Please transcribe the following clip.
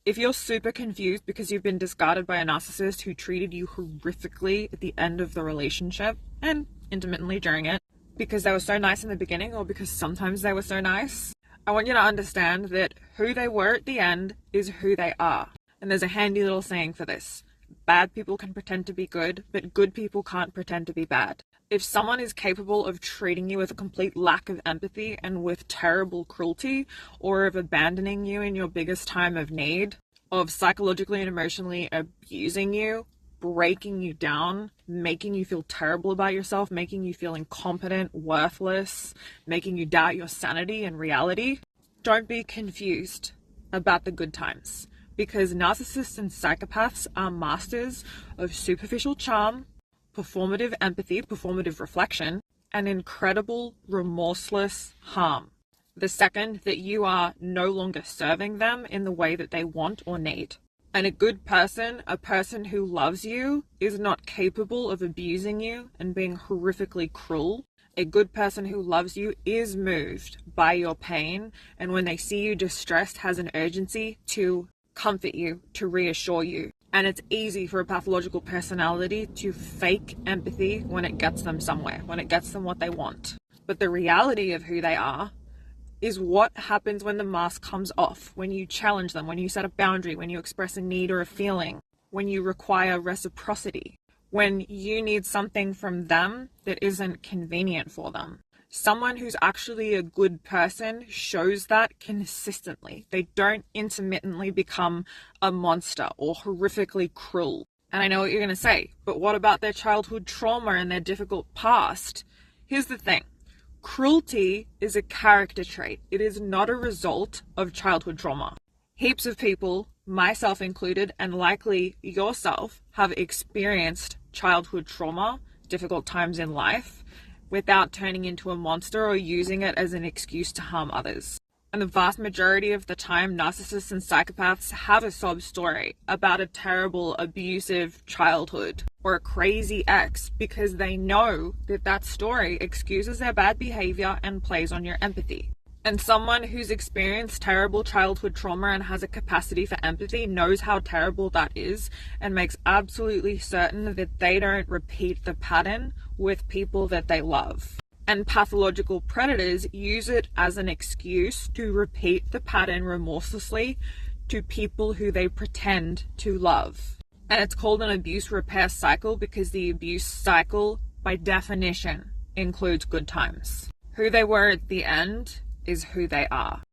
If you're super confused because you've been discarded by a narcissist who treated you horrifically at the end of the relationship and intermittently during it, because they were so nice in the beginning or because sometimes they were so nice, I want you to understand that who they were at the end is who they are. And there's a handy little saying for this. Bad people can pretend to be good, but good people can't pretend to be bad. If someone is capable of treating you with a complete lack of empathy and with terrible cruelty, or of abandoning you in your biggest time of need, of psychologically and emotionally abusing you, breaking you down, making you feel terrible about yourself, making you feel incompetent, worthless, making you doubt your sanity and reality, don't be confused about the good times. Because narcissists and psychopaths are masters of superficial charm, performative empathy, performative reflection, and incredible remorseless harm. The second that you are no longer serving them in the way that they want or need. And a good person, a person who loves you, is not capable of abusing you and being horrifically cruel. A good person who loves you is moved by your pain, and when they see you distressed, has an urgency to comfort you, to reassure you. And it's easy for a pathological personality to fake empathy when it gets them somewhere, when it gets them what they want. But the reality of who they are is what happens when the mask comes off, when you challenge them, when you set a boundary, when you express a need or a feeling, when you require reciprocity, when you need something from them that isn't convenient for them. Someone who's actually a good person shows that consistently. They don't intermittently become a monster or horrifically cruel. And I know what you're going to say, but what about their childhood trauma and their difficult past? Here's the thing. Cruelty is a character trait. It is not a result of childhood trauma. Heaps of people, myself included, and likely yourself, have experienced childhood trauma, difficult times in life, without turning into a monster or using it as an excuse to harm others. And the vast majority of the time, narcissists and psychopaths have a sob story about a terrible, abusive childhood or a crazy ex because they know that that story excuses their bad behavior and plays on your empathy. And someone who's experienced terrible childhood trauma and has a capacity for empathy knows how terrible that is and makes absolutely certain that they don't repeat the pattern with people that they love. And pathological predators use it as an excuse to repeat the pattern remorselessly to people who they pretend to love. And it's called an abuse repair cycle because the abuse cycle, by definition, includes good times. Who they were at the end is who they are.